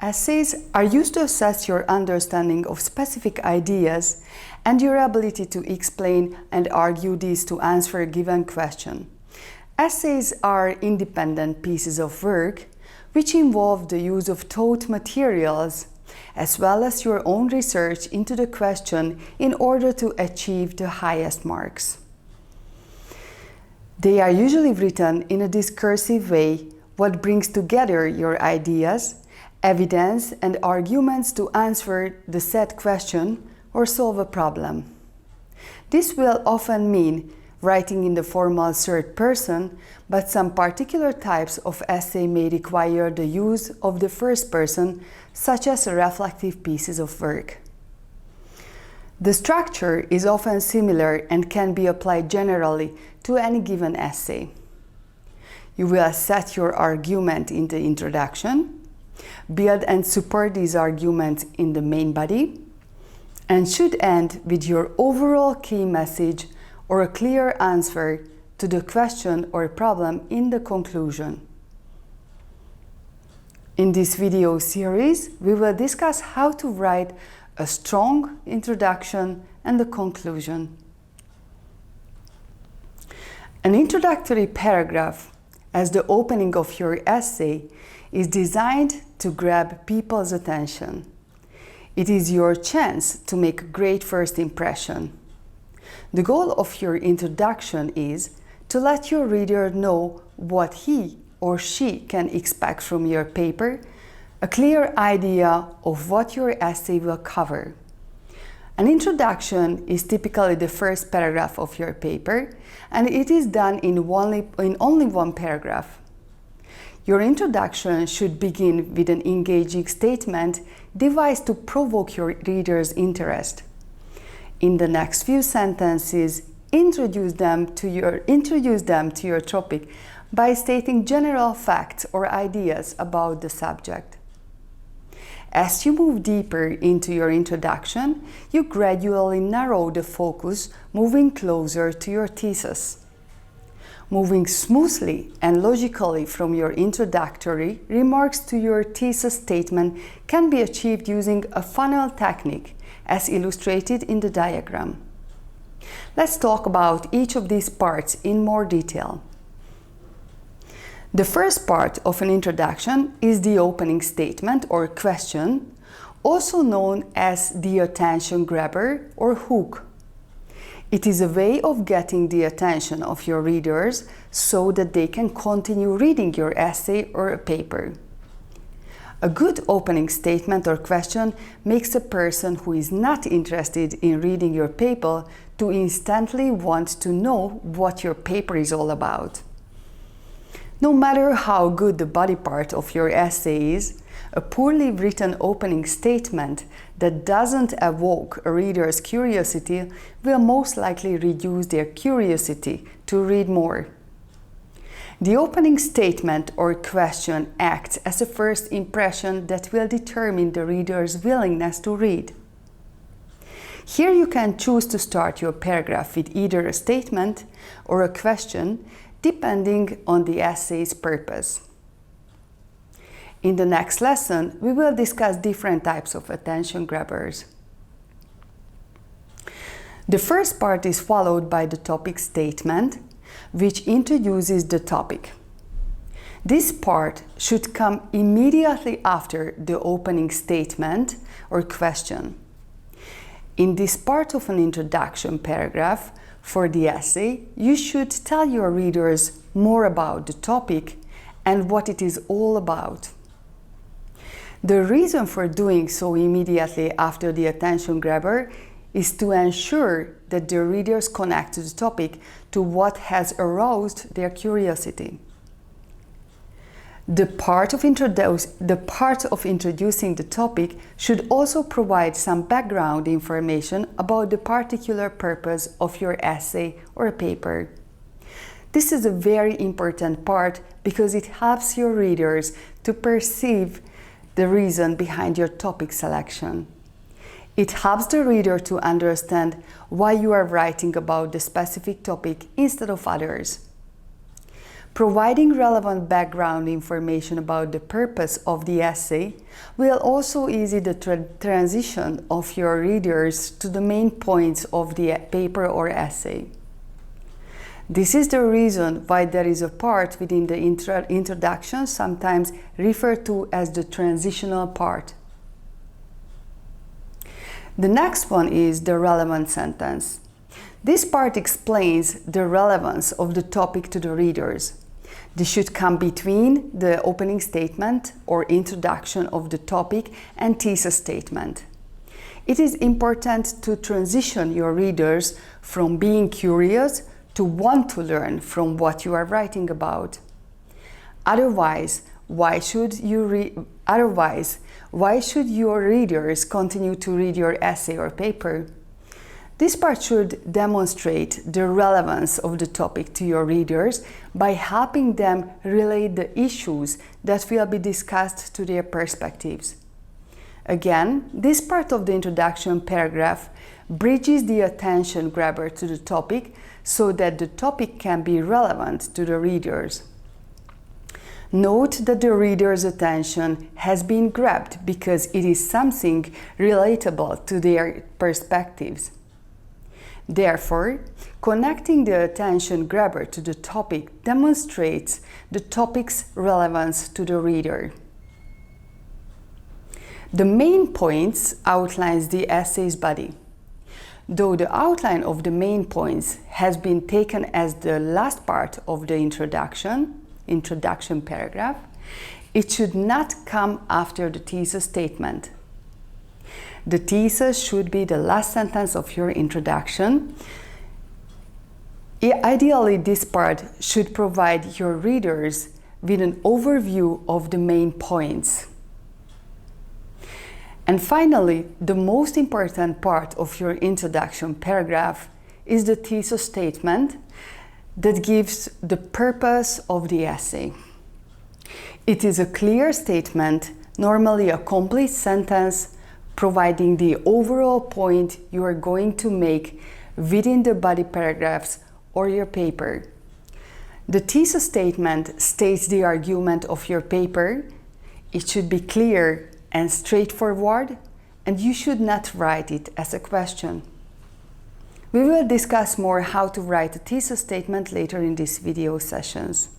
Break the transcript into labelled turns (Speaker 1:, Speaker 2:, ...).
Speaker 1: Essays are used to assess your understanding of specific ideas and your ability to explain and argue these to answer a given question. Essays are independent pieces of work which involve the use of taught materials as well as your own research into the question in order to achieve the highest marks. They are usually written in a discursive way, what brings together your ideas, evidence, and arguments to answer the said question or solve a problem. This will often mean writing in the formal third person, but some particular types of essay may require the use of the first person, such as reflective pieces of work. The structure is often similar and can be applied generally to any given essay. You will set your argument in the introduction, build and support these arguments in the main body, and should end with your overall key message or a clear answer to the question or problem in the conclusion. In this video series, we will discuss how to write a strong introduction and a conclusion. An introductory paragraph, as the opening of your essay, is designed to grab people's attention. It is your chance to make a great first impression. The goal of your introduction is to let your reader know what he or she can expect from your paper, a clear idea of what your essay will cover. An introduction is typically the first paragraph of your paper, and it is done in only one paragraph. Your introduction should begin with an engaging statement devised to provoke your reader's interest. In the next few sentences, introduce them to your topic by stating general facts or ideas about the subject. As you move deeper into your introduction, you gradually narrow the focus, moving closer to your thesis. Moving smoothly and logically from your introductory remarks to your thesis statement can be achieved using a funnel technique, as illustrated in the diagram. Let's talk about each of these parts in more detail. The first part of an introduction is the opening statement or question, also known as the attention grabber or hook. It is a way of getting the attention of your readers so that they can continue reading your essay or a paper. A good opening statement or question makes a person who is not interested in reading your paper to instantly want to know what your paper is all about. No matter how good the body part of your essay is, a poorly written opening statement that doesn't evoke a reader's curiosity will most likely reduce their curiosity to read more. The opening statement or question acts as a first impression that will determine the reader's willingness to read. Here you can choose to start your paragraph with either a statement or a question, depending on the essay's purpose. In the next lesson, we will discuss different types of attention grabbers. The first part is followed by the topic statement, which introduces the topic. This part should come immediately after the opening statement or question. In this part of an introduction paragraph for the essay, you should tell your readers more about the topic and what it is all about. The reason for doing so immediately after the attention grabber is to ensure that the readers connect to the topic to what has aroused their curiosity. The part of introducing the topic should also provide some background information about the particular purpose of your essay or paper. This is a very important part because it helps your readers to perceive the reason behind your topic selection. It helps the reader to understand why you are writing about the specific topic instead of others. Providing relevant background information about the purpose of the essay will also ease the transition of your readers to the main points of the paper or essay. This is the reason why there is a part within the introduction, sometimes referred to as the transitional part. The next one is the relevant sentence. This part explains the relevance of the topic to the readers. This should come between the opening statement or introduction of the topic and thesis statement. It is important to transition your readers from being curious to want to learn from what you are writing about. Otherwise, why should your readers continue to read your essay or paper? This part should demonstrate the relevance of the topic to your readers by helping them relate the issues that will be discussed to their perspectives. Again, this part of the introduction paragraph bridges the attention grabber to the topic so that the topic can be relevant to the readers. Note that the reader's attention has been grabbed because it is something relatable to their perspectives. Therefore, connecting the attention grabber to the topic demonstrates the topic's relevance to the reader. The main points outlines the essay's body. Though the outline of the main points has been taken as the last part of the introduction paragraph, it should not come after the thesis statement. The thesis should be the last sentence of your introduction. Ideally, this part should provide your readers with an overview of the main points. And finally, the most important part of your introduction paragraph is the thesis statement that gives the purpose of the essay. It is a clear statement, normally a complete sentence, providing the overall point you are going to make within the body paragraphs or your paper. The thesis statement states the argument of your paper. It should be clear and straightforward, and you should not write it as a question. We will discuss more how to write a thesis statement later in these video sessions.